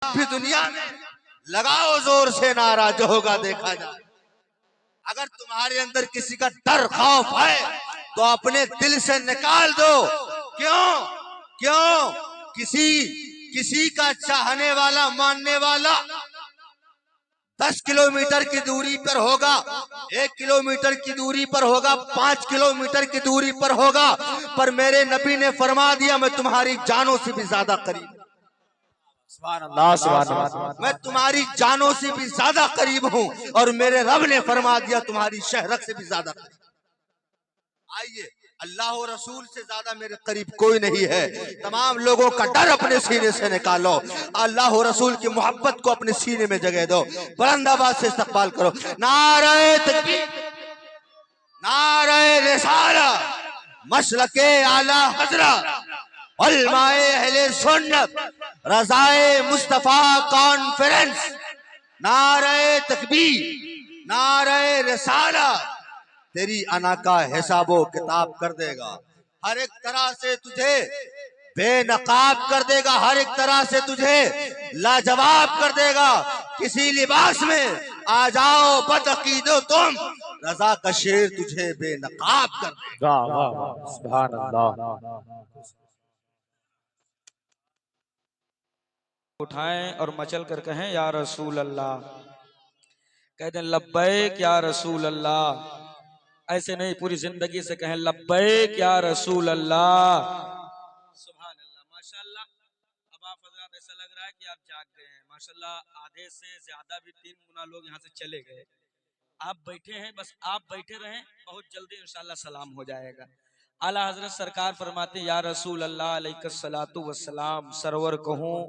भी दुनिया में लगाओ जोर से नारा, जो होगा देखा जाए। अगर तुम्हारे अंदर किसी का डर खौफ है तो अपने दिल से निकाल दो। क्यों क्यों किसी का चाहने वाला मानने वाला 10 किलोमीटर की दूरी पर होगा, 1 किलोमीटर की दूरी पर होगा, 5 किलोमीटर की दूरी पर होगा, पर मेरे नबी ने फरमा दिया मैं तुम्हारी जानों से भी ज्यादा करीब, मैं तुम्हारी जानों से भी ज्यादा करीब हूं। और मेरे रब ने फरमा दिया तुम्हारी शहरत से भी ज्यादा करीब। आइए, अल्लाह और रसूल से ज्यादा मेरे करीब कोई नहीं है। तमाम लोगों का डर अपने सीने से निकालो, अल्लाह और रसूल की मोहब्बत को अपने सीने में जगह दो, बुलंद आवाज से इस्तकबाल करो। नारे तकबीर, नारे रिसाला, मसलके आला हजरत, उलमाए अहले सुन्नत, रज़ाए मुस्तफा कॉन्फ्रेंस। नारे तकबीर, नारे रिसाला। तेरी अना का हिसाबो किताब कर देगा, हर एक तरह से तुझे बेनकाब कर देगा, हर एक तरह से तुझे लाजवाब कर देगा। किसी लिबास में आ जाओ बदअकीदो तुम, रजा का शेर तुझे बेनकाब कर देगा। वाह वाह वाह, सुभान अल्लाह। उठाएं और मचल कर कहें या रसूल अल्लाह, कह दें लब्बैक या रसूल अल्लाह। ऐसे नहीं, पूरी जिंदगी से कहें लब्बैक या रसूल अल्लाह। सुभान अल्लाह, माशाअल्लाह। अब आप हजरात ऐसा लग रहा है कि आप जाग गए हैं माशाअल्लाह। आधे से ज्यादा भी 3 गुना लोग यहाँ से चले गए। आप बैठे हैं, बस आप बैठे रहें, बहुत जल्दी इंशाअल्लाह सलाम हो जाएगा। आला हजरत सरकार फरमाते या रसूल अल्लाह अलैहिस्सलातु वस्सलाम, सरवर कहूँ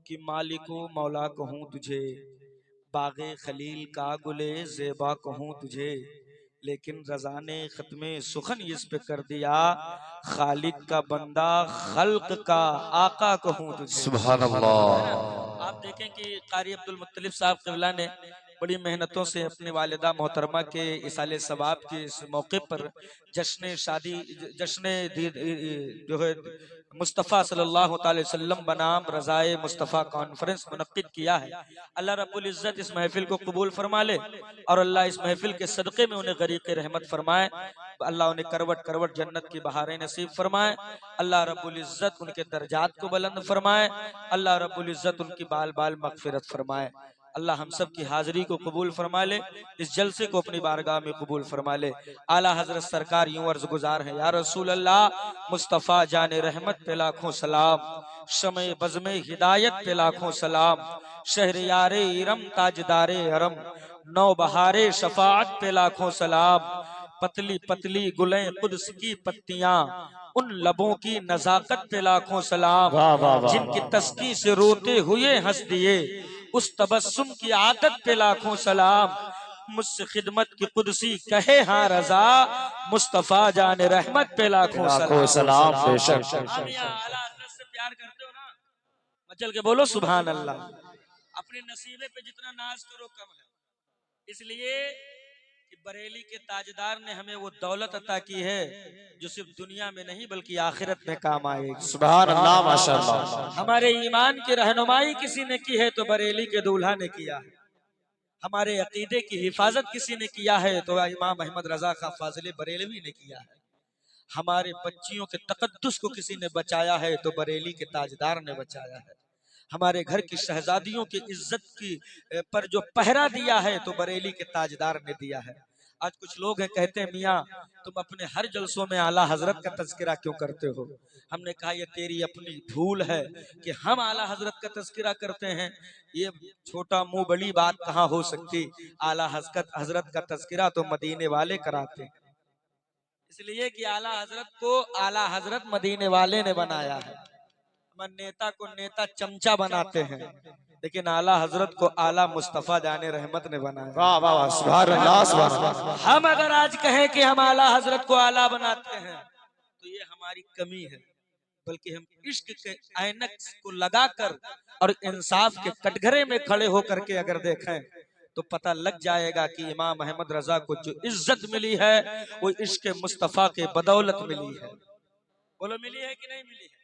कि मालिको मौला कहूँ तुझे, बागे खलील का गुले ज़ेबा कहूँ तुझे, लेकिन रज़ा ने ख़त्मे सुखन इस पे कर दिया, खालिक का बंदा खल्क का आका कहूँ तुझे। सुभान अल्लाह। आप देखें कि कारी अब्दुल मुत्तलिब साहब क़िबला ने बड़ी मेहनतों से अपनी वालिदा मोहतरमा के इसाले सवाब के इस मौके पर जश्न शादी, जश्न जो है मुस्तफ़ा सल्लल्लाहु अलैहि वसल्लम बनाम रज़ाए मुस्तफ़ा कॉन्फ्रेंस मुनक्किद किया है। अल्लाह रब्बुल इज़्ज़त इस महफिल को कबूल फरमा ले और अल्लाह इस महफिल के सदक़े में उन्हें गरीक़ रहमत फरमाए। अल्लाह उन्हें करवट करवट जन्नत की बहारें नसीब फरमाए। अल्लाह रब्बुल इज़्ज़त उनके दर्जात को बुलंद फरमाए। अल्लाह रब्बुल इज़्ज़त उनकी बाल बाल मग़फ़िरत फरमाए। अल्लाह हम सब की हाजिरी को कबूल फरमा ले, इस जलसे को अपनी बारगाह में कबूल फरमा ले। आला हजरत सरकार यूं अर्ज गुजार है या रसूल अल्लाह, मुस्तफ़ा जाने रहमत पे लाखों सलाम, शमे बज़्मे हिदायत पे लाखों सलाम, शहरियारे इरम ताजदारे हरम, नौ बहारे शफाअत पे लाखों सलाम, पतली पतली गुलें कुद्स की पत्तियां, उन लबों की नजाकत पे लाखों सलाम, जिनकी तस्की से रोते हुए हंस दिए, उस तबस्सुम की आदत पे लाखों सलाम, मुझसे खिदमत की कुदसी कहे हाँ रजा, मुस्तफा जाने रहमत पे लाखों सलाम। बेशक। आला हज़रत से प्यार करते हो ना, मचल के बोलो सुभान अल्लाह। अपने नसीबे पे जितना नाज करो कम है, इसलिए कि बरेली के ताजदार ने हमें वो दौलत अता की है जो सिर्फ दुनिया में नहीं बल्कि आखिरत में काम आएगी। सुभान अल्लाह, माशाअल्लाह। हमारे ईमान की रहनुमाई किसी ने की है तो बरेली के दूल्हा ने किया है। हमारे अकीदे की हिफाजत किसी ने किया है तो इमाम अहमद रजा खां फाजिल बरेलवी ने किया है। हमारे बच्चियों के तकद्दुस को किसी ने बचाया है तो बरेली के ताजदार ने बचाया है। हमारे घर की शहजादियों की इज्जत की पर जो पहरा दिया है तो बरेली के ताजदार ने दिया है। आज कुछ लोग हैं कहते हैं मियाँ तुम अपने हर जलसों में आला हजरत का तज़किरा क्यों करते हो। हमने कहा ये तेरी अपनी भूल है कि हम आला हजरत का तज़किरा करते हैं। ये छोटा मुंह बड़ी बात कहाँ हो सकती। आला हजरत का तज़किरा तो मदीने वाले कराते हैं, इसलिए कि आला हजरत को आला हजरत मदीने वाले ने बनाया है। हम नेता को नेता चमचा बनाते हैं, लेकिन आला हजरत को आला मुस्तफा जाने रहमत ने बनाया। वाह वाह वाह, सुभान अल्लाह, सुभान अल्लाह। हम अगर आज कहें कि हम आला हजरत को आला बनाते हैं तो ये हमारी कमी है, बल्कि हम इश्क के ऐनक को लगाकर और इंसाफ के कटघरे में खड़े होकर के अगर देखें तो पता लग जाएगा कि इमाम अहमद रजा को जो इज्जत मिली है वो इश्क मुस्तफा के बदौलत मिली है। बोलो मिली है कि नहीं मिली है।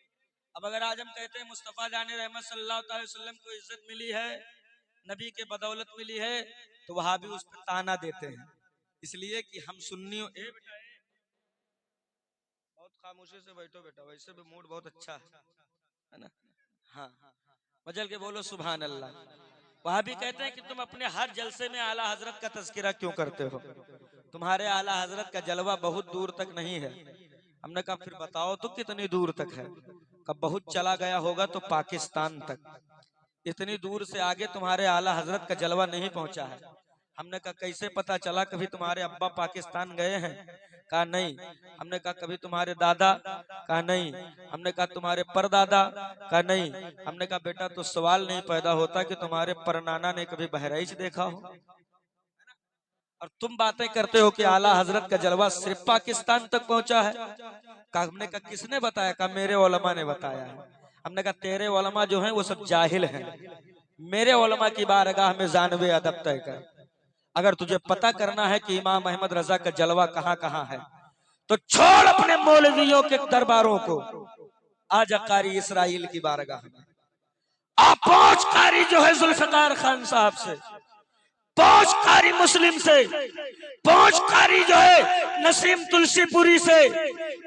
अब अगर आज हम कहते हैं मुस्तफा जान रहमत सल्लल्लाहु अलैहि वसल्लम को इज्जत मिली है, नबी के बदौलत मिली है, तो वहां भी उस पर ताना देते हैं, इसलिए कि हम सुन्नियों बेटा बहुत खामोशी से बैठो बेटा, वैसे भी मूड बहुत अच्छा है ना। हाँ, मजल के बोलो सुभान अल्लाह। वहां भी कहते हैं कि तुम अपने हर जलसे में आला हजरत का तज़किरा क्यों करते हो, तुम्हारे आला हजरत का जलवा बहुत दूर तक नहीं है। हमने कहा फिर बताओ तो कितनी दूर तक है, कब बहुत चला गया होगा तो पाकिस्तान तक, इतनी दूर से आगे तुम्हारे आला हजरत का जलवा नहीं पहुंचा है। हमने कहा कैसे पता चला, कभी तुम्हारे अब्बा पाकिस्तान गए हैं? कहा नहीं। हमने कहा कभी तुम्हारे दादा? कहा नहीं। हमने कहा तुम्हारे परदादा? कहा नहीं। हमने कहा बेटा तो सवाल नहीं पैदा होता कि तुम्हारे परनाना ने कभी बहराइच देखा हो, और तुम बातें करते हो कि आला हजरत का जलवा सिर्फ पाकिस्तान तक पहुंचा है। हमने कहा किसने बताया? कहा मेरे उलमा ने बताया है। हमने कहा तेरे उलमा जो हैं वो सब जाहिल हैं, मेरे उलमा की बारगाह में जानवे अदब तय कर। अगर तुझे पता करना है कि इमाम अहमद रजा का जलवा कहाँ कहाँ है, तो छोड़ अपने मौलवियों के दरबारों को, आजा कारी इसराइल की बारगाह में। आप पहुंच कारी जो है जुल्फिकार खान साहब से, पहुंच कारी मुस्लिम से, पहुंच कारी जो है नसीम तुलसीपुरी से,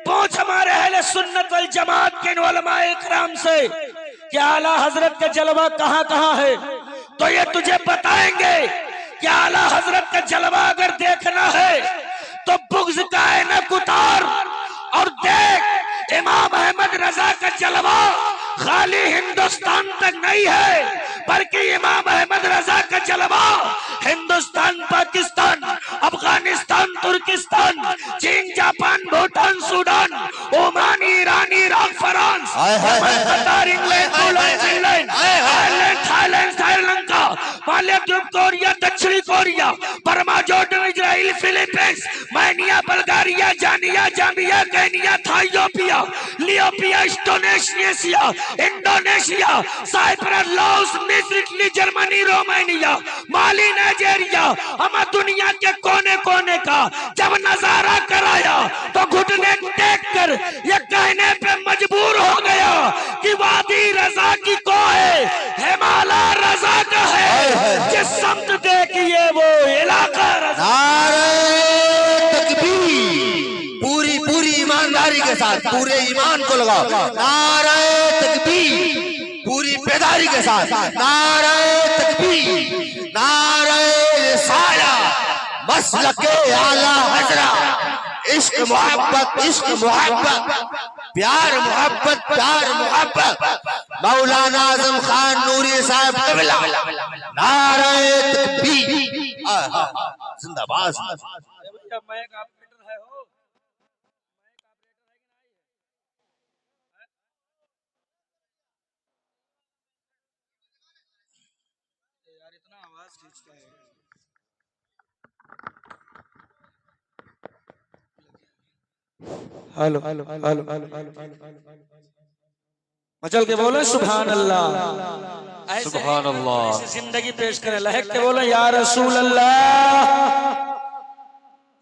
पहुंच हमारे अहले सुन्नत वल जमात के उलमाए इकराम से कि आला हजरत का जलवा कहाँ कहाँ है, तो ये तुझे बताएंगे कि आला हजरत का जलवा अगर देखना है तो बुग़्ज़ का ऐनक उतार और देख, इमाम अहमद रजा का जलवा खाली हिंदुस्तान तक नहीं है, बल्कि इमाम अहमद रजा का जलवा हिंदुस्तान, पाकिस्तान, अफगानिस्तान, तुर्किस्तान, चीन, Japan, Bhutan, Sudan, Oman, Iran, Iraq, France, Qatar, England, Poland, Finland, Ireland, Thailand, Sri Lanka, Maldives, Korea, दक्षिणी Korea, Burma, Jordan, Israel, Philippines, मायनिया, बल्गारिया, जानिया, जाम्बिया, केनिया, थाइयोपिया, लियोपिया, इंडोनेशिया, इंडोनेशिया, साइप्रस, लाओस, मिस्र, Italy, Germany, Romania, Mali, Nigeria, हम दुनिया के कोने कोने का जब नजारा कराया तो घुटने टेक कर ये कहने पे मजबूर हो गया कि वादी रजा की को है, हिमालय रजा का है, जिस समत देखिए वो इलाका रजा। पूरी पूरी ईमानदारी के साथ पूरे ईमान को लगाओ, नारे तकबीर, पूरी बेदारी के साथ नारे तकबीर, नारे रिसालत, मसलके आला हजरत, इश्क मोहब्बत, इश्क मोहब्बत, प्यार मोहब्बत, प्यार मोहब्बत, मौलाना आजम खान नूरी साहब क़िबला, नारे तकबीर, जिंदाबाद। यार इतना आवाज खींचता है। हेलो हेलो हेलो मचल के बोले सुभान अल्लाह, सुभान अल्लाह। ऐसी जिंदगी पेश करे, लहक के बोले या रसूल अल्लाह।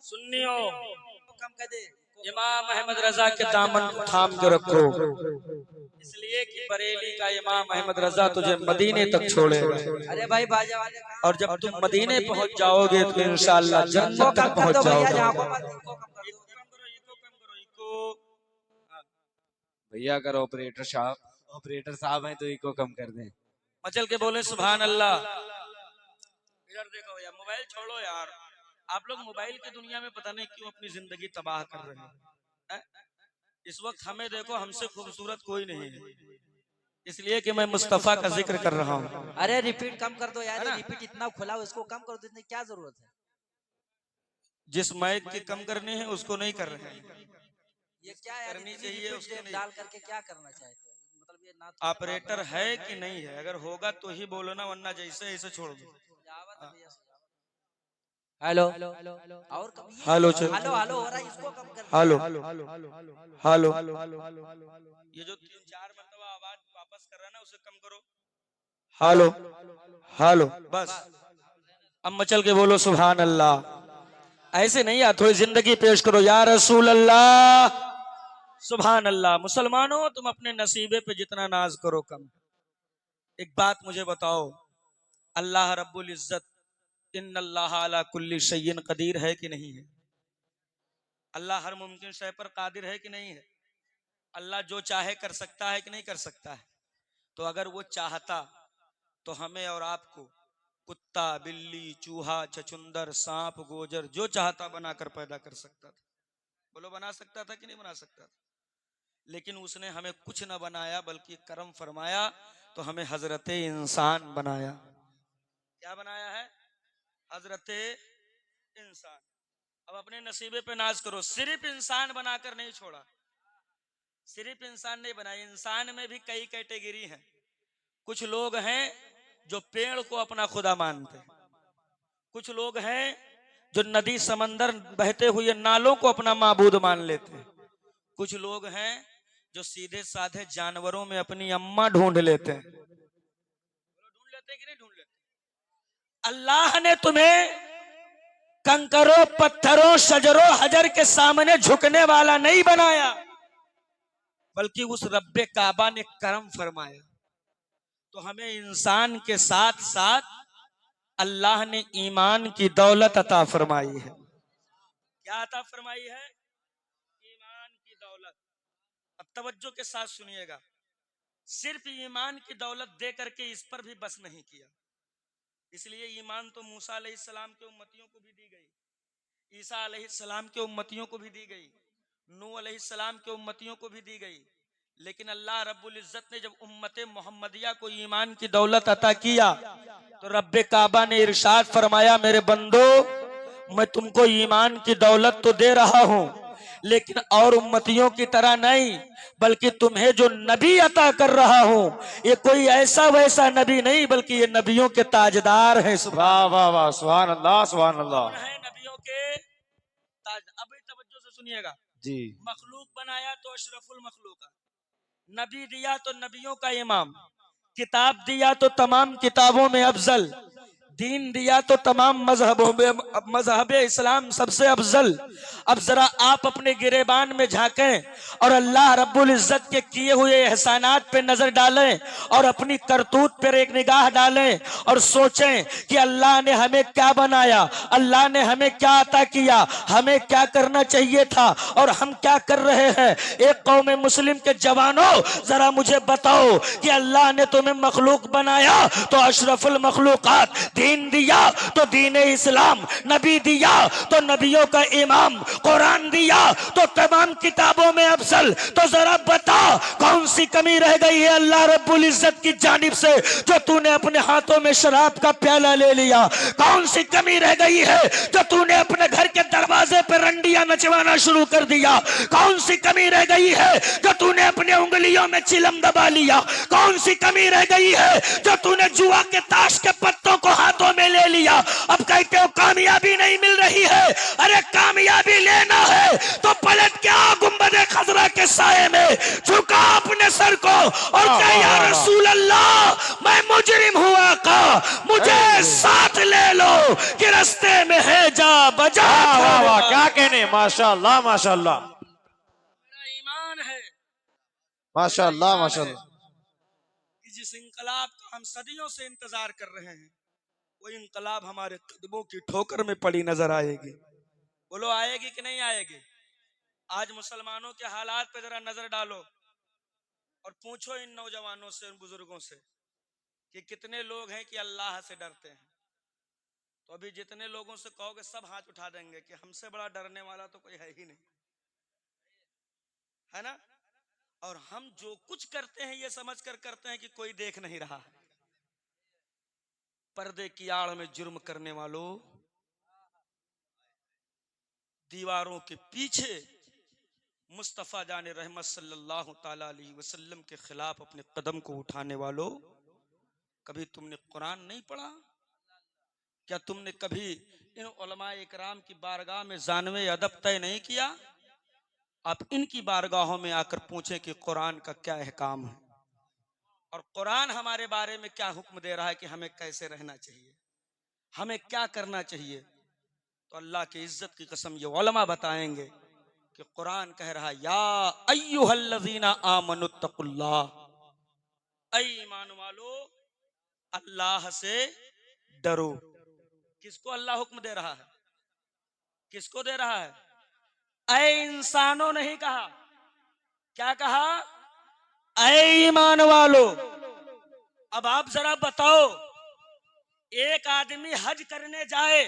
सुन्नियों कम कर दे, इमाम अहमद रजा के दामन को थाम के रखो, इसलिए कि बरेली का इमाम अहमद रजा तुझे मदीने तक छोड़ेगा। अरे भाई बाजा वाले, और जब तुम मदीने पहुंच जाओगे तो इंशाअल्लाह जन्नत तक पहुंच जाओगे। भैया अगर ऑपरेटर साहब हैं तो इको कम कर दें। मचल के बोले सुभान अल्लाह। इधर देखो भैया, मोबाइल छोड़ो यार, आप लोग मोबाइल की दुनिया में पता नहीं क्यों अपनी जिंदगी तबाह कर रहे हैं। इस वक्त हमें देखो, हमसे खूबसूरत कोई नहीं है, इसलिए कि मैं मुस्तफा का जिक्र कर रहा हूँ। अरे रिपीट कम कर दो यार, रिपीट इतना खुला है, उसको कम कर दो, इतनी क्या जरूरत है? जिस माइक की कम करनी है उसको नहीं कर रहे हैं, ये क्या यार करनी चाहिए उसको नहीं। डाल करके क्या करना चाहते हो? मतलब ये ना ऑपरेटर है कि नहीं है, अगर होगा तो ही बोलो ना, वरना जैसे ऐसे छोड़ दो। हेलो और हेलो हेलो हेलो हो रहा है, इसको कम कर। हेलो हेलो, ये जो 3-4 मरतबा आवाज वापस कर रहा है ना, उसे कम करो। हेलो हेलो, बस अब मचल के बोलो सुभान अल्लाह। ऐसे नहीं यार, थोड़ी जिंदगी पेश करो, या रसूल अल्लाह सुभान अल्लाह। मुसलमानों, तुम अपने नसीबे पे जितना नाज करो कम। एक बात मुझे बताओ, अल्लाह रब्बुल इज्जत इन्नल्लाह अला कुल्ली शैइन कदीर है कि नहीं है? अल्लाह हर मुमकिन शय पर कादिर है कि नहीं है? अल्लाह जो चाहे कर सकता है कि नहीं कर सकता है? तो अगर वो चाहता तो हमें और आपको कुत्ता, बिल्ली, चूहा, छछुंदर, सांप, गोजर जो चाहता बनाकर पैदा कर सकता था। बोलो, बना सकता था कि नहीं बना सकता था? लेकिन उसने हमें कुछ न बनाया बल्कि करम फरमाया तो हमें हजरत इंसान बनाया। क्या बनाया है? हजरत इंसान। अब अपने नसीबे पे नाज करो, सिर्फ इंसान बनाकर नहीं छोड़ा। सिर्फ इंसान नहीं बनाया, इंसान में भी कई कैटेगरी हैं। कुछ लोग हैं जो पेड़ को अपना खुदा मानते हैं। कुछ लोग हैं जो नदी समंदर बहते हुए नालों को अपना माबूद मान लेते हैं। कुछ लोग हैं जो सीधे साधे जानवरों में अपनी अम्मा ढूंढ लेते हैं। ढूंढ लेते हैं कि नहीं ढूंढ लेते? अल्लाह ने तुम्हें कंकरों, पत्थरों, शजरों, हजर के सामने झुकने वाला नहीं बनाया, बल्कि उस रब्बे काबा ने करम फरमाया। तो हमें इंसान के साथ साथ अल्लाह ने ईमान की दौलत अता फरमाई है। क्या अता फरमाई है? ईमान की दौलत। अब तवज्जो के साथ सुनिएगा, सिर्फ ईमान की दौलत दे करके इस पर भी बस नहीं किया। इसलिए ईमान तो मूसा अलैहिस्सलाम के उम्मतियों को भी दी गई, ईसा अलैहिस्सलाम के उम्मतियों को भी दी गई, नूह अलैहिस्सलाम के उम्मतियों को भी दी गई। लेकिन अल्लाह रब्बुल इज्जत ने जब उम्मते मोहम्मदिया को ईमान की दौलत अता किया तो रब्बे काबा ने इरशाद फरमाया, मेरे बंदो, मैं तुमको ईमान की दौलत तो दे रहा हूं, लेकिन और उम्मतियों की तरह नहीं, बल्कि तुम्हें जो नबी अता कर रहा हूं ये कोई ऐसा वैसा नबी नहीं, बल्कि ये नबियों के ताजदार हैं। वाह वाह वाह, सुभान अल्लाह सुभान अल्लाह। कौन है नबियों के ताज? अब तवज्जो से सुनिएगा। जी। मखलूक बनाया तो अशरफुल मखलूक, नबी दिया तो नबियों का इमाम, किताब दिया तो तमाम किताबों में अफजल, दीन दिया तो तमाम मजहबों में मजहब इस्लाम सबसे अफजल। अब जरा आप अपने गिरेबान में झांकें और अल्लाह रब्बुल इज्जत के किए हुए एहसानात पे नजर डालें और अपनी करतूत पर एक निगाह डालें और सोचें कि अल्लाह ने हमें क्या बनाया, अल्लाह ने हमें क्या अता किया, हमें क्या करना चाहिए था और हम क्या कर रहे हैं। एक कौम मुस्लिम के जवानों, जरा मुझे बताओ कि अल्लाह ने तुम्हें मखलूक बनाया तो अशरफुल मखलूकात, दीन दिया तो दीन इस्लाम, नबी दिया तो नबियों का इमाम, कुरान दिया तो तमाम किताबों में अफजल। तो जरा बता, कौन सी कमी रह गई है अल्लाह रब्बुल इज्जत की जानिब से जो तूने अपने हाथों में शराब का प्याला ले लिया? कौन सी कमी रह गई है जो तूने अपने घर के दरवाजे पर रंडियां नचवाना शुरू कर दिया? कौन सी कमी रह गई है जो तूने अपने उंगलियों में चिलम दबा लिया? कौन सी कमी रह गई है जो तूने जुआ के ताश के पत्तों को हाथों में ले लिया? अब कहते हो कामयाबी नहीं मिल रही है। अरे कामयाबी लेना है तो पलट के आ गुंबदे खजरा के साए में, झुका अपने सर को और कह, या रसूल अल्लाह, मैं मुजरिम हुआ का, मुझे साथ ले लो कि रास्ते में है जा बजा। वाह वाह, क्या कहने, माशाअल्लाह माशाअल्लाह। मेरा ईमान है, माशाअल्लाह माशाअल्लाह। कि जिस इंकलाब का हम सदियों से इंतजार कर रहे हैं वो इंकलाब हमारे कदमों की ठोकर में पड़ी नजर आएगी। बोलो, आएगी कि नहीं आएगी? आज मुसलमानों के हालात पे जरा नजर डालो और पूछो इन नौजवानों से, इन बुजुर्गों से कि कितने लोग हैं कि अल्लाह से डरते हैं। तो अभी जितने लोगों से कहोगे सब हाथ उठा देंगे कि हमसे बड़ा डरने वाला तो कोई है ही नहीं, है ना? और हम जो कुछ करते हैं ये समझ कर करते हैं कि कोई देख नहीं रहा है। पर्दे की आड़ में जुर्म करने वालों, दीवारों के पीछे मुस्तफा जाने रहमत सल्लल्लाहु ताला अलैहि वसल्लम के खिलाफ अपने कदम को उठाने वालों, कभी तुमने कुरान नहीं पढ़ा? क्या तुमने कभी इन उलमा इकराम की बारगाह में जानवे अदब तय नहीं किया? आप इनकी बारगाहों में आकर पूछें कि कुरान का क्या अहकाम है और कुरान हमारे बारे में क्या हुक्म दे रहा है कि हमें कैसे रहना चाहिए, हमें क्या करना चाहिए। तो अल्लाह की इज्जत की कसम ये उलमा बताएंगे कि कुरान कह रहा या अय्युहल्लज़ीना आमनुत्तकुल्लाह, ऐ ईमान वालो अल्लाह से डरो। किसको अल्लाह हुक्म दे रहा है? किसको दे रहा है? ऐ इंसानों नहीं कहा, क्या कहा? ऐ ईमान वालो। अब आप जरा बताओ, एक आदमी हज करने जाए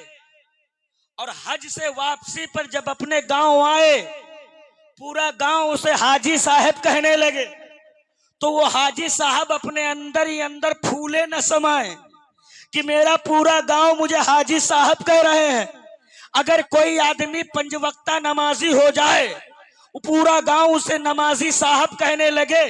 और हज से वापसी पर जब अपने गांव आए, पूरा गांव उसे हाजी साहब कहने लगे, तो वो हाजी साहब अपने अंदर ही अंदर फूले न समाए कि मेरा पूरा गांव मुझे हाजी साहब कह रहे हैं। अगर कोई आदमी पंजवक्ता नमाजी हो जाए, पूरा गांव उसे नमाजी साहब कहने लगे,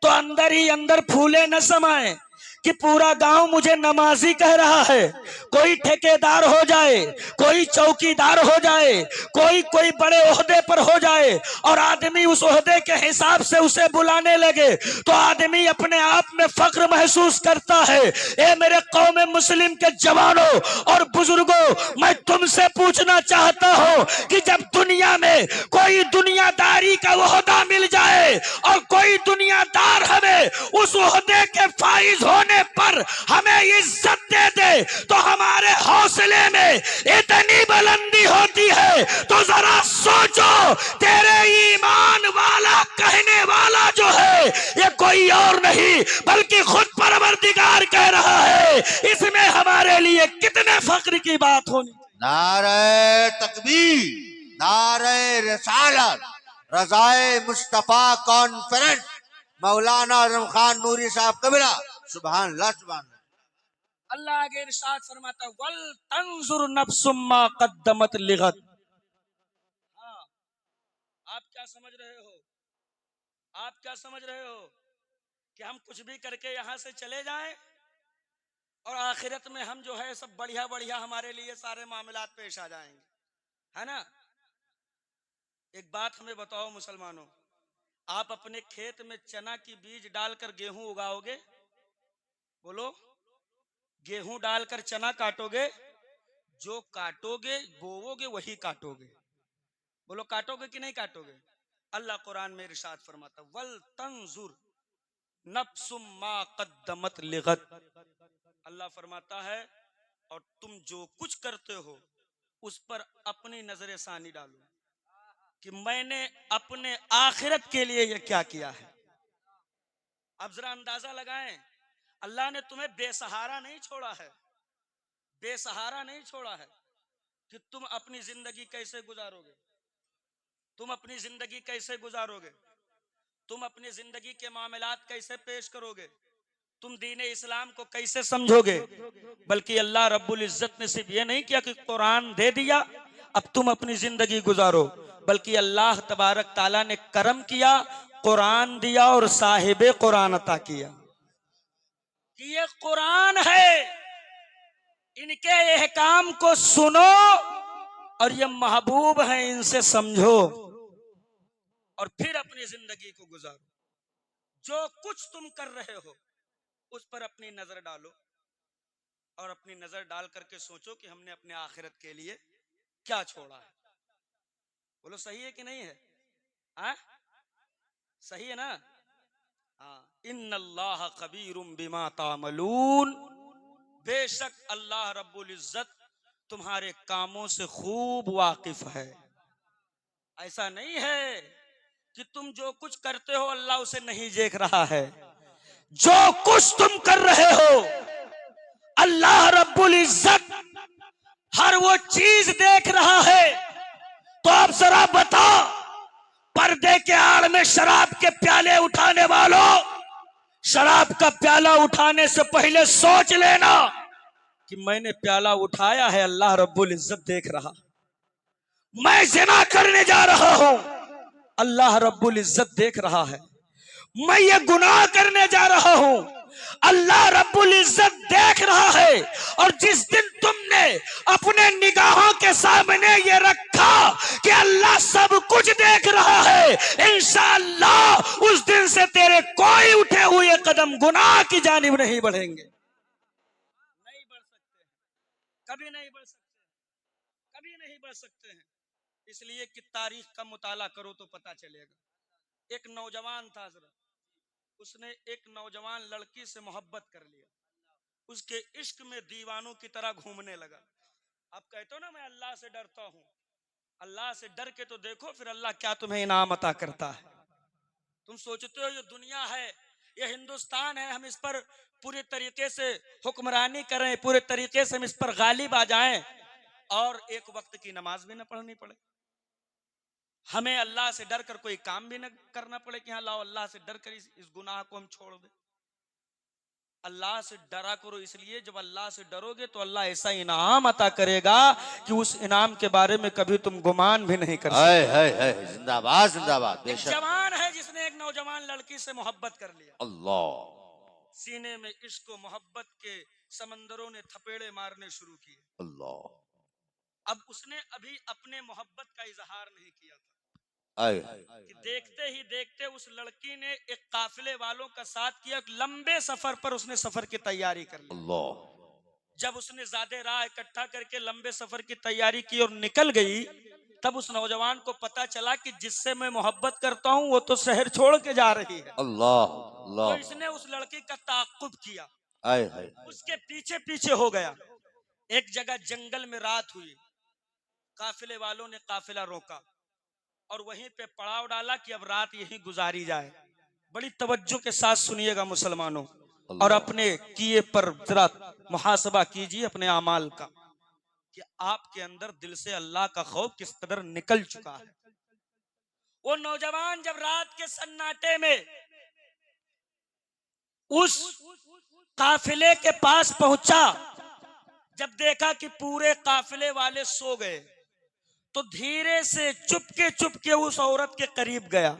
तो अंदर ही अंदर फूले न समाए कि पूरा गांव मुझे नमाजी कह रहा है। कोई ठेकेदार हो जाए, कोई चौकीदार हो जाए, कोई बड़े ओहदे पर हो जाए और आदमी उस ओहदे के हिसाब से उसे बुलाने लगे, तो आदमी अपने आप में फख्र महसूस करता है। ए मेरे कौम मुस्लिम के जवानों और बुजुर्गों, मैं तुमसे पूछना चाहता हूं कि जब दुनिया में कोई दुनियादारी का ओहदा मिल जाए और कोई दुनियादार हमें उस ओहदे के फाइज होने पर हमें इज्जत दे दे, तो हमारे हौसले में इतनी बुलंदी होती है। तो जरा सोचो, तेरे ईमान वाला कहने वाला जो है ये कोई और नहीं बल्कि खुद परवरदिगार कह रहा है। इसमें हमारे लिए कितने फख्र की बात होनी। नारे तकबीर, नारे रिसालत, रजाए मुस्तफा कॉन्फ्रेंस, मौलाना आजम खान नूरी साहब कबीरा। सुभान अल्लाह, सुभान अल्लाह। अल्लाह आगे इरशाद फरमाता वल तंजुर नफ्सुम मा कद्दमत लिगद। हाँ, आप क्या समझ रहे हो? आप क्या समझ रहे हो कि हम कुछ भी करके यहां से चले जाएं और आखिरत में हम जो है सब बढ़िया बढ़िया हमारे लिए सारे मामलात पेश आ जाएंगे, है ना? एक बात हमें बताओ मुसलमानों, आप अपने खेत में चना की बीज डालकर गेहूं उगाओगे? बोलो, गेहूं डालकर चना काटोगे? जो काटोगे बोओगे वही काटोगे। बोलो, काटोगे कि नहीं काटोगे? अल्लाह कुरान में इरशाद फरमाता वल तंजुर नफ्सुम मा कद्दमत लिगद। अल्लाह फरमाता है और तुम जो कुछ करते हो उस पर अपनी नजर सानी डालो कि मैंने अपने आखिरत के लिए ये क्या किया है। अब जरा अंदाजा लगाएं, अल्लाह ने तुम्हें बेसहारा नहीं छोड़ा है, बेसहारा नहीं छोड़ा है कि तुम अपनी जिंदगी कैसे गुजारोगे, तुम अपनी जिंदगी कैसे गुजारोगे, तुम अपनी जिंदगी के मामलात कैसे पेश करोगे, तुम दीन इस्लाम को कैसे समझोगे। बल्कि अल्लाह रब्बुल इज्जत ने सिर्फ ये नहीं किया कि कुरान दे दिया अब तुम अपनी जिंदगी गुजारो, बल्कि अल्लाह तबारक ताला ने करम किया, कुरान दिया और साहिबे कुरान अता किया कि ये कुरान है, इनके एहकाम को सुनो और ये महबूब है, इनसे समझो और फिर अपनी जिंदगी को गुजारो। जो कुछ तुम कर रहे हो उस पर अपनी नजर डालो और अपनी नजर डाल करके सोचो कि हमने अपने आखिरत के लिए क्या छोड़ा है। बोलो, सही है कि नहीं है? आ? सही है ना? हाँ, इन्नल्लाह खबीरुम बिमा तामलून, बेशक अल्लाह रब्बुल इज्जत तुम्हारे कामों से खूब वाकिफ है। ऐसा नहीं है कि तुम जो कुछ करते हो अल्लाह उसे नहीं देख रहा है। जो कुछ तुम कर रहे हो अल्लाह रब्बुल इज्जत हर वो चीज देख रहा है। तो आप जरा बताओ, पर्दे के आड़ में शराब के प्याले उठाने वालों, शराब का प्याला उठाने से पहले सोच लेना कि मैंने प्याला उठाया है, अल्लाह रब्बुल इज्जत देख रहा। मैं ज़िना करने जा रहा हूं, अल्लाह रब्बुल इज्जत देख रहा है। मैं ये गुनाह करने जा रहा हूं, अल्लाह रब्बुल इज्जत देख रहा है। और जिस दिन तुमने अपने निगाहों के सामने ये रखा कि अल्लाह सब कुछ देख रहा है, इंशाअल्लाह उस दिन से तेरे कोई उठे हुए कदम गुनाह की जानिब नहीं बढ़ेंगे। नहीं बढ़ सकते, कभी नहीं बढ़ सकते, कभी नहीं बढ़ सकते हैं। इसलिए कि तारीख का मुताला करो तो पता चलेगा। एक नौजवान था जरा, उसने एक नौजवान लड़की से मोहब्बत कर लिया, उसके इश्क में दीवानों की तरह घूमने लगा। आप कहते हो ना मैं अल्लाह से डरता हूं, अल्लाह से डर के तो देखो फिर अल्लाह क्या तुम्हें इनाम अता करता है। तुम सोचते हो ये दुनिया है, ये हिंदुस्तान है, हम इस पर पूरे तरीके से हुक्मरानी करें, पूरे तरीके से हम इस पर गालिब आ जाएं और एक वक्त की नमाज भी न पढ़नी पड़े, हमें अल्लाह से डर कर कोई काम भी न करना पड़े कि हाँ लाओ अल्लाह से डर कर इस गुनाह को हम छोड़ दें। अल्लाह से डरा करो, इसलिए जब अल्लाह से डरोगे तो अल्लाह ऐसा इनाम अता करेगा कि उस इनाम के बारे में कभी तुम गुमान भी नहीं कर सकते। जिंदाबाद जिंदाबाद। एक बेशक जवान है जिसने एक नौजवान लड़की से मोहब्बत कर लिया, अल्लाह सीने में इश्क और मोहब्बत के समंदरों ने थपेड़े मारने शुरू किए। अल्लाह। अब उसने अभी अपने मोहब्बत का इजहार नहीं किया था कि देखते ही देखते उस लड़की ने एक काफिले वालों का साथ किया, लंबे सफर पर उसने सफर की तैयारी कर ली। जब उसने ज्यादा राह इकट्ठा करके लंबे सफर की तैयारी की और निकल गई, तब उस नौजवान को पता चला कि जिससे मैं मोहब्बत करता हूं वो तो शहर छोड़ के जा रही है। अल्लाह तो इसने उस लड़की का ताक़ुब किया, उसके पीछे पीछे हो गया। एक जगह जंगल में रात हुई, काफिले वालों ने काफिला रोका और वहीं पे पड़ाव डाला कि अब रात यहीं गुजारी जाए। बड़ी तवज्जो के साथ सुनिएगा मुसलमानों, और अपने किए पर जरा मुहासबा कीजिए अपने अमाल का कि आपके अंदर दिल से अल्लाह का खौफ किस कदर निकल चुका है। वो नौजवान जब रात के सन्नाटे में उस काफिले के पास पहुंचा, जब देखा कि पूरे काफिले वाले सो गए, तो धीरे से चुपके चुपके उस औरत के करीब गया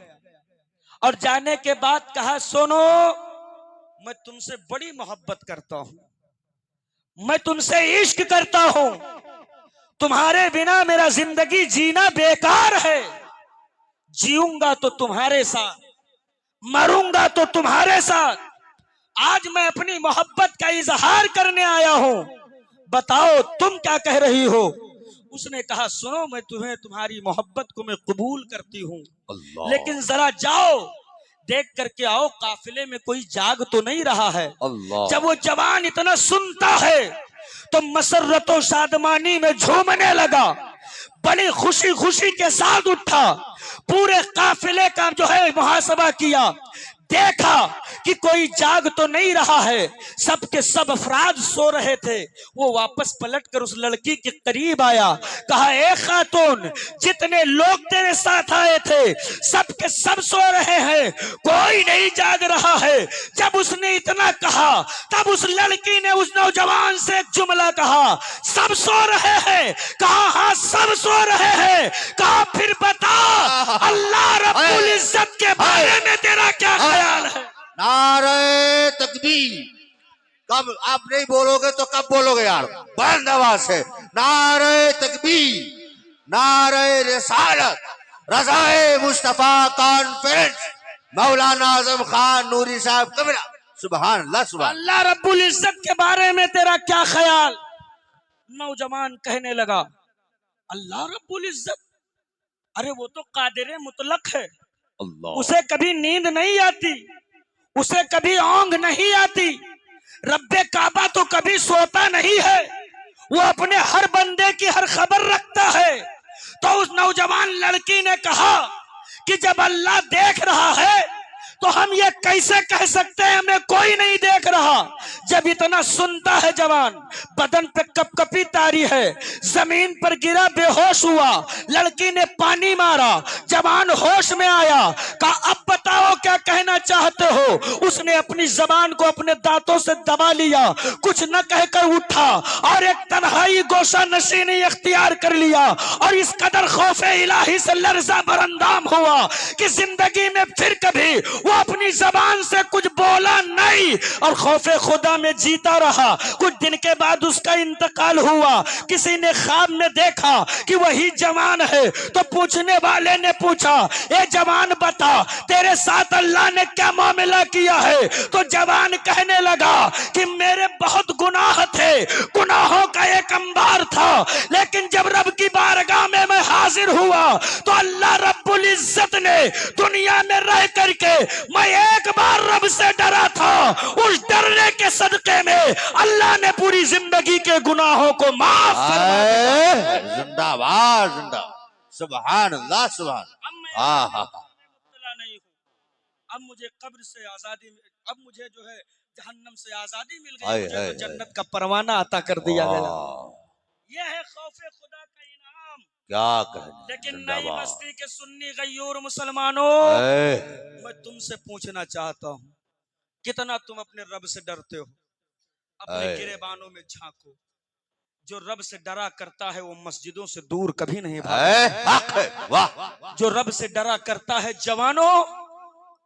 और जाने के बाद कहा, सुनो मैं तुमसे बड़ी मोहब्बत करता हूं, मैं तुमसे इश्क करता हूं, तुम्हारे बिना मेरा जिंदगी जीना बेकार है, जीऊंगा तो तुम्हारे साथ, मरूंगा तो तुम्हारे साथ, आज मैं अपनी मोहब्बत का इजहार करने आया हूं, बताओ तुम क्या कह रही हो। उसने कहा, सुनो मैं तुम्हें तुम्हारी मोहब्बत को मैं कबूल करती हूँ, लेकिन जरा जाओ देख करके आओ काफिले में कोई जाग तो नहीं रहा है। जब वो जवान इतना सुनता है तो मसरत और शादमानी में झूमने लगा, बड़ी खुशी खुशी के साथ उठा, पूरे काफिले का जो है मुहासबा किया, देखा कि कोई जाग तो नहीं रहा है, सबके सब अफराद सो रहे थे। वो वापस पलटकर उस लड़की के करीब आया, कहा, ए खातून, जितने लोग तेरे साथ आए थे सबके सब सो रहे हैं, कोई नहीं जाग रहा है। जब उसने इतना कहा तब उस लड़की ने उस नौजवान से एक जुमला कहा, सब सो रहे हैं? कहा, हाँ सब सो रहे हैं। कहा, फिर बता अल्लाह रब्बुल इज्जत के बारे में तेरा क्या ख्याल है? नारे तकबीर। कब आप नहीं बोलोगे तो कब बोलोगे यार? बुलंद आवाज से नारे तकबीर, नारे रिसालत, रज़ाए मुस्तफा कॉन्फ्रेंस, मौलाना आजम खान नूरी साहब कबीरा। सुभान अल्लाह, सुभान अल्लाह रब्बुल इज्जत के बारे में तेरा क्या ख्याल? नौजवान कहने लगा, अल्लाह रब्बुल इज्जत, अरे वो तो कादिर मुतलक है, उसे कभी नींद नहीं आती, उसे कभी ऊंघ नहीं आती, रब्बे काबा तो कभी सोता नहीं है, वो अपने हर बंदे की हर खबर रखता है। तो उस नौजवान लड़की ने कहा कि जब अल्लाह देख रहा है तो हम ये कैसे कह सकते हैं हमें कोई नहीं देख रहा। जब इतना सुनता है जवान, बदन पे कपकपी तारी है, जमीन पर गिरा बेहोश हुआ, लड़की ने पानी मारा, जवान होश में आया, कहा अब बताओ क्या कहना चाहते हो। उसने अपनी जबान को अपने दांतों से दबा लिया, कुछ न कहकर उठा और एक तन्हाई गोशा नशीनी इख्तियार कर लिया और इस कदर खौफे इलाही से लर्जा बरंदाम हुआ कि जिंदगी में फिर कभी वो अपनी जबान से कुछ बोला नहीं और खौफे खुदा में जीता रहा। कुछ दिन के बाद उसका इंतकाल हुआ। किसी ने ख्वाब में देखा कि वही जवान है, तो पूछने वाले ने पूछा, ए जवान बता तेरे साथ अल्लाह ने क्या मामला किया है। तो जवान कहने लगा कि मेरे बहुत गुनाह थे, गुनाहों का एक अंबार था, लेकिन जब रब की बारगाह में मैं हाथ हाजिर हुआ तो अल्लाह रब्बुल इज्जत ने दुनिया में रह करके मैं एक बार रब से डरा था, उस डरने के सदके में अल्लाह ने पूरी जिंदगी के गुनाहों को माफ फरमा दिया। जिंदाबाद जिंदाबाद, सुभान अल्लाह सुभान। मुब्तला नहीं हूँ, अब मुझे कब्र से आजादी, अब मुझे जो है जहन्नम से आजादी मिल गई, मुझे तो जन्नत का परवाना अता कर दिया गया। यह है खौफे खुदा का इनाम। क्या कहें, लेकिन नई बस्ती के सुन्नी गयूर मुसलमानों, मैं तुमसे पूछना चाहता हूँ, कितना तुम अपने रब से डरते हो? अपने गिरेबानों में झांको। जो रब से डरा करता है वो मस्जिदों से दूर कभी नहीं भागता। जो रब से डरा करता है जवानों,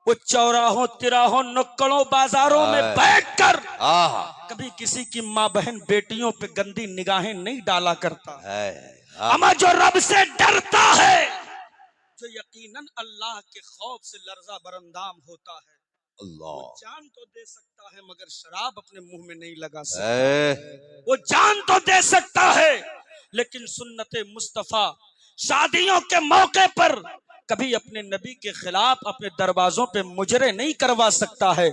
वो चौराहों तिराहों नुक्कड़ों बाजारों में बैठकर कभी किसी की माँ बहन बेटियों पे गंदी निगाहें नहीं डाला करता। अमा जो रब से डरता है, जो यकीनन अल्लाह के खौफ से लर्जा बरंदाम होता है, वो जान तो दे सकता है मगर शराब अपने मुंह में नहीं लगा सकता। वो जान तो दे सकता है लेकिन सुन्नते मुस्तफा शादियों के मौके पर कभी अपने नबी के खिलाफ अपने दरवाजों पे मुजरे नहीं करवा सकता है,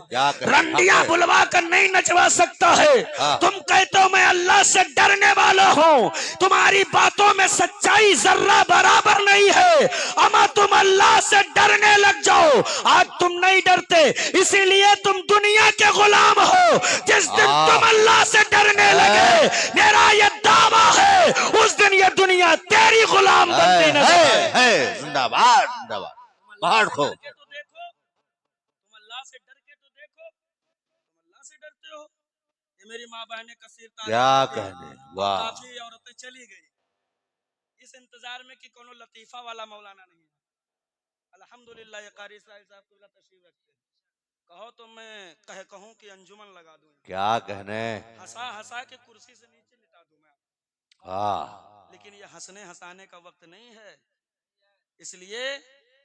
रंडियां बुलवा कर नहीं नचवा सकता है। तुम कहते हो मैं अल्लाह से डरने वाला हूँ, तुम्हारी बातों में सच्चाई जर्रा बराबर नहीं है। अमा तुम अल्लाह से डरने लग जाओ। आज तुम नहीं डरते, इसीलिए तुम दुनिया के गुलाम हो। जिस दिन तुम अल्लाह से डरने लगे, मेरा ये दावा है, उस दिन ये दुनिया तेरी गुलाम बनती नजर आए। जिंदाबाद जिंदाबाद, बाहर खो। तो देखो, तुम अल्लाह से डर के तो देखो, तुम अल्लाह से डरते हो। ये मेरी माँ बहने कसीर क्या कहने, वाह। काफी औरतें चली गई इस इंतजार में कि कोनो लतीफा वाला मौलाना नहीं है। अल्हम्दुलिल्लाह ये कारी साहब तशरीफ रखते हैं। कहो तो मैं कहूँ कि अंजुमन लगा दूं। क्या कहने, हंसा हंसा के कुर्सी से नीचे लिटा दूं मैं। लेकिन ये हंसने हंसाने का वक्त नहीं है, इसलिए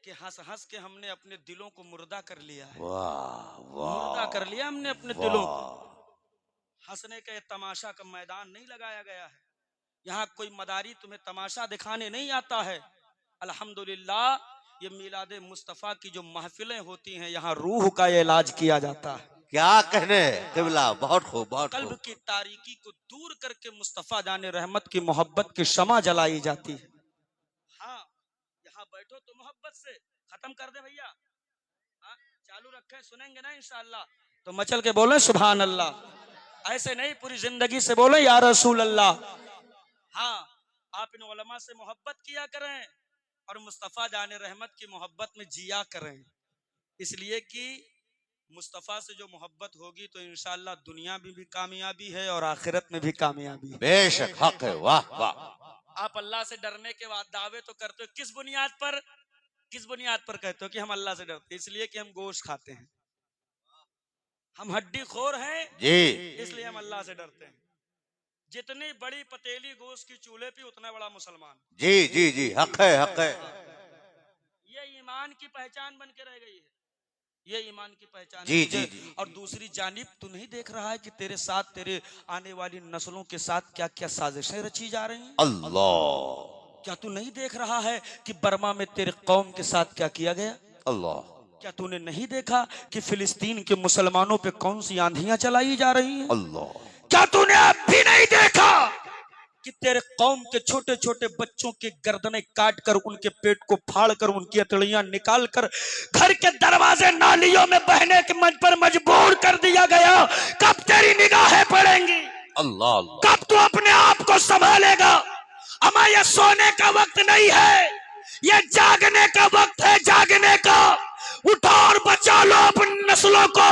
कि हंस हंस के हमने अपने दिलों को मुर्दा कर लिया है। मुर्दा कर लिया हमने अपने दिलों को। हंसने का तमाशा का मैदान नहीं लगाया गया है। यहाँ कोई मदारी तुम्हें तमाशा दिखाने नहीं आता है। अल्हम्दुलिल्लाह ये मिलादे मुस्तफा की जो महफिलें होती हैं, यहाँ रूह का इलाज किया जाता है। क्या कहने क़िबला, बहुत खूब बहुत खूब। कल्ब की तारीकी को दूर करके मुस्तफा जाने रहमत की मोहब्बत की शमा जलाई जाती है। हाँ, यहाँ बैठो तो मोहब्बत से खत्म कर दे भैया, चालू रखे, सुनेंगे ना इंशाअल्लाह तो मचल के बोले सुभान अल्लाह। ऐसे नहीं, पूरी जिंदगी से बोले या रसूल अल्लाह। हाँ, आप इन उलमा से मोहब्बत किया करें और मुस्तफा जाने रहमत की मोहब्बत में जिया करें, इसलिए कि मुस्तफा से जो मोहब्बत होगी तो इंशाअल्लाह दुनिया में भी कामयाबी है और आखिरत में भी कामयाबी है। बेशक हक है, वाह वाह। आप अल्लाह से डरने के बाद दावे तो करते हो, किस बुनियाद पर? किस बुनियाद पर कहते हो कि हम अल्लाह से डरते? इसलिए कि हम गोश्त खाते हैं, हम हड्डी खोर हैं जी, इसलिए हम अल्लाह से डरते हैं। जितनी बड़ी पतेली गोश्त की चूल्हे पे उतना बड़ा मुसलमान। जी जी जी, हक है हक है। ये ईमान की पहचान बन के रह गई है, ये ईमान की पहचान जी, है। जी, जी। और दूसरी जानिब तू नहीं देख रहा है कि तेरे साथ, तेरे आने वाली नस्लों के साथ क्या क्या साजिशें रची जा रही हैं? अल्लाह। क्या तू नहीं देख रहा है कि बर्मा में तेरे कौम के साथ क्या किया गया? अल्लाह। क्या तूने नहीं देखा कि फिलिस्तीन के मुसलमानों पे कौन सी आंधियां चलाई जा रही हैं? अल्लाह। क्या तूने अब भी नहीं देखा कि तेरे कौम के छोटे छोटे बच्चों के गर्दनें काट कर, उनके पेट को फाड़ कर, उनकी अतड़ियां निकाल कर घर के दरवाजे नालियों में बहने के मंच पर मजबूर कर दिया गया? कब तेरी निगाहें पड़ेंगी? अल्लाह। कब तू अपने आप को संभालेगा? अमा ये सोने का वक्त नहीं है, ये जागने का वक्त है, जागने का। उठो और बचा लो अपनी नस्लों को।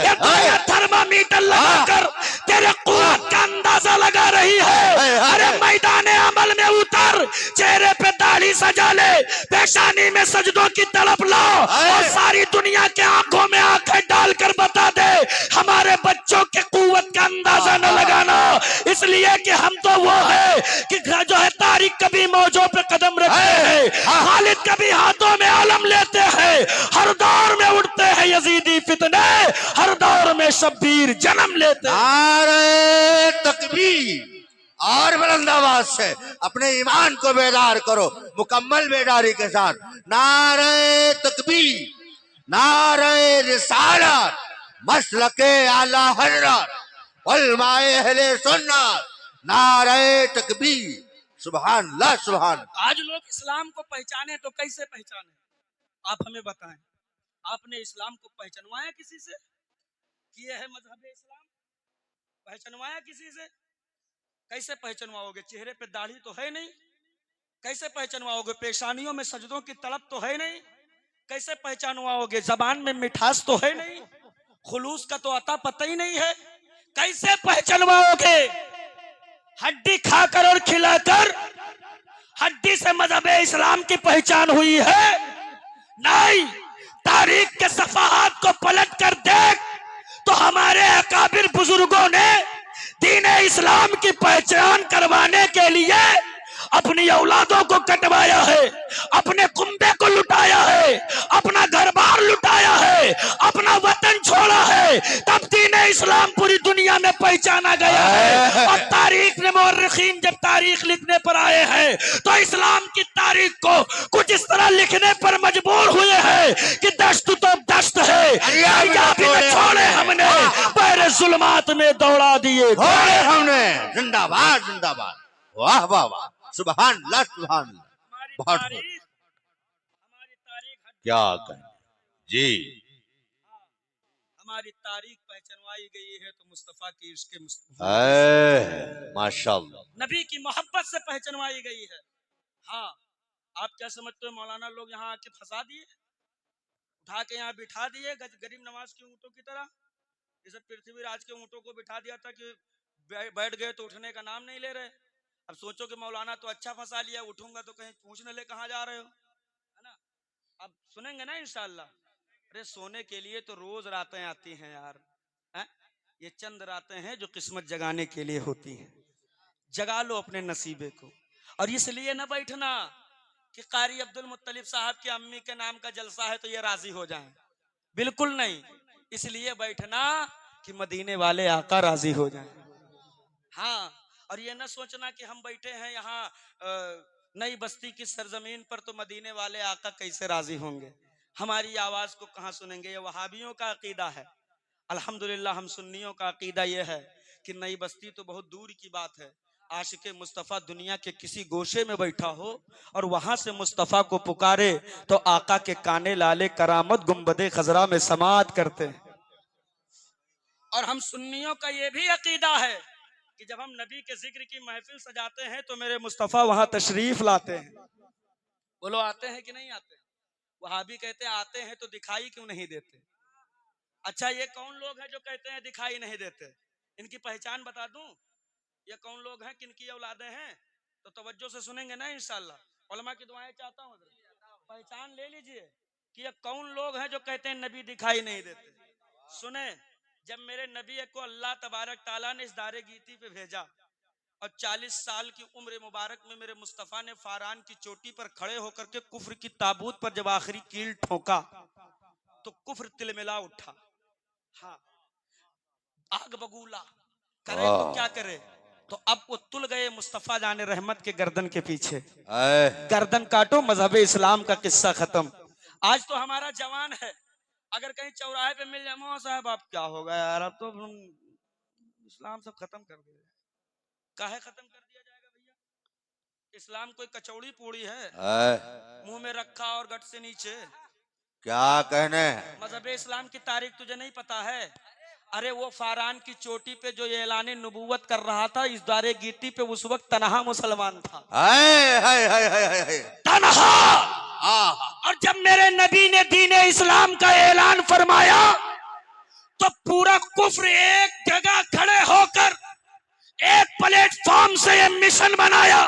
ये दुनिया थर्मामीटर लगाकर तेरे कुव्वत का अंदाजा लगा रही है। अरे मैदान अमल में उतर, चेहरे पे दाढ़ी सजा ले, पेशानी में सजदों की तड़प लो और सारी दुनिया के आंखों में आंखें डालकर बता दे हमारे बच्चों के कुव्वत का अंदाजा न लगाना। इसलिए कि हम तो वो है कि जो है तारीख कभी मौजों पे कदम रखते हैं, खालिद कभी हाथों में आलम लेते हैं, हर दौर में उठते हैं यजीदी फितने, हर दौर में शब्बीर जन्म लेते हैं। नारे तकबीर, और बुलंद आवाज से अपने ईमान को बेदार करो मुकम्मल बेदारी के साथ। नारे तकबीर, नारे रिसालत, मसलके आला हजरत, उलमाए अहले सुन्नत, नारे तकबीर। सुभान अल्लाह, सुभान। आज लोग इस्लाम को पहचाने तो कैसे पहचाने, आप हमें बताएं। आपने इस्लाम को पहचानवाया किसी से कि यह है मजहब इस्लाम? पहचानवाया किसी से? कैसे पहचानवाओगे? चेहरे पे दाढ़ी तो है नहीं, कैसे पहचानवाओगे? पेशानियों में सजदों की तड़प तो है नहीं, कैसे पहचानवाओगे? जबान में मिठास तो है नहीं, खुलूस का तो अता पता ही नहीं है, कैसे पहचानवाओगे? हड्डी खाकर और खिलाकर हड्डी से मजहब इस्लाम की पहचान हुई है? नहीं। तारीख के सफाहात को पलट कर देख तो हमारे अकाबिर बुजुर्गों ने दीन इस्लाम की पहचान करवाने के लिए अपनी औलादों को कटवाया है, अपने कुंबे को लुटाया है, अपना घर बार लुटाया है, अपना वतन छोड़ा है, तब दीन इस्लाम पूरी दुनिया में पहचाना गया है। और तारीख ने मुअर्रिखीन जब तारीख लिखने पर आए हैं तो इस्लाम की तारीख को कुछ इस तरह लिखने पर मजबूर हुए हैं कि दश्त तो दश्त है, छोड़े हमने, पैर जुल्मात में दौड़ा दिए हमने। जिंदाबाद, जिंदाबाद, वाह वाह वाह, सुभान अल्लाह, सुभान अल्लाह। बहुत हमारी तारीख क्या कहें जी। हमारी तारीख पहचानवाई गई है तो मुस्तफा की इश्क माशाअल्लाह, नबी की मोहब्बत से पहचानवाई गई है। हाँ, आप क्या समझते हो मौलाना लोग यहाँ आके फंसा दिए, उठा के यहाँ बिठा दिए गरीब नवाज के ऊँटों की तरह? जैसे पृथ्वीराज के ऊँटों को बिठा दिया था कि बैठ गए तो उठने का नाम नहीं ले रहे। अब सोचो कि मौलाना तो अच्छा फंसा लिया, उठूंगा तो कहीं पूछ न ले कहाँ जा रहे हो, है ना? अब सुनेंगे ना इंशाल्लाह। अरे सोने के लिए तो रोज रातें आती हैं यार, है? ये चंद रातें हैं जो किस्मत जगाने के लिए होती हैं। जगा लो अपने नसीबे को। और इसलिए न बैठना कि कारी अब्दुल मुत्तलिब साहब की अम्मी के नाम का जलसा है तो ये राजी हो जाएं, बिल्कुल नहीं। इसलिए बैठना कि मदीने वाले आका राजी हो जाएं। हाँ, और ये न सोचना कि हम बैठे हैं यहाँ नई बस्ती की सरजमीन पर तो मदीने वाले आका कैसे राजी होंगे, हमारी आवाज को कहाँ सुनेंगे। ये वहाबियों का अकीदा है। अल्हम्दुलिल्लाह हम सुन्नियों का अकीदा ये है कि नई बस्ती तो बहुत दूर की बात है, आशिके मुस्तफ़ा दुनिया के किसी गोशे में बैठा हो और वहां से मुस्तफ़ा को पुकारे तो आका के काने लाले करामत गुंबदे खजरा में समात करते हैं। और हम सुन्नियों का ये भी अकीदा है कि जब हम नबी के जिक्र की महफिल सजाते हैं तो मेरे मुस्तफ़ा वहां तशरीफ लाते हैं। बोलो, आते हैं कि नहीं आते? वहाबी कहते हैं आते हैं तो दिखाई क्यों नहीं देते? अच्छा, ये कौन लोग हैं जो कहते हैं दिखाई नहीं देते? इनकी पहचान बता दूं? ये कौन लोग हैं, किनकी औलादे हैं? तो तवज्जो से सुनेंगे ना इंशाल्लाह। उलमा की दुआएं चाहता हूँ, पहचान ले लीजिए कि ये कौन लोग हैं जो कहते हैं नबी दिखाई नहीं देते। सुने, जब मेरे नबी को अल्लाह तबारक ताला ने इस दारे गीती पे भेजा और 40 साल की उम्र मुबारक में मेरे मुस्तफ़ा ने फारान की चोटी पर खड़े होकर के कुफ्र की ताबूत पर जब आखिरी कील ठोका तो कुफ्र तिलमिला उठा। हाँ, आग बगूला करे तो क्या करे, तो अब वो तुल गए मुस्तफ़ा जाने रहमत के गर्दन के पीछे। गर्दन काटो, मजहब इस्लाम का किस्सा खत्म। आज तो हमारा जवान है, अगर कहीं चौराहे पे मिल जाए, मौलाना साहब आप क्या होगा यार, अब तो इस्लाम सब खत्म कर दिया। काहे खत्म कर दिया जाएगा भैया? इस्लाम कोई कचौड़ी पूड़ी है मुंह में रखा और गट से नीचे? क्या कहने? मजहब इस्लाम की तारीख तुझे नहीं पता है? अरे वो फारान की चोटी पे जो ये ऐलान नबूवत कर रहा था, इस दारे गीती पे उस वक्त तनहा मुसलमान था। तनहा। और जब मेरे नबी ने दीन इस्लाम का ऐलान फरमाया तो पूरा कुफ्र एक जगह खड़े होकर एक प्लेटफॉर्म से ये मिशन बनाया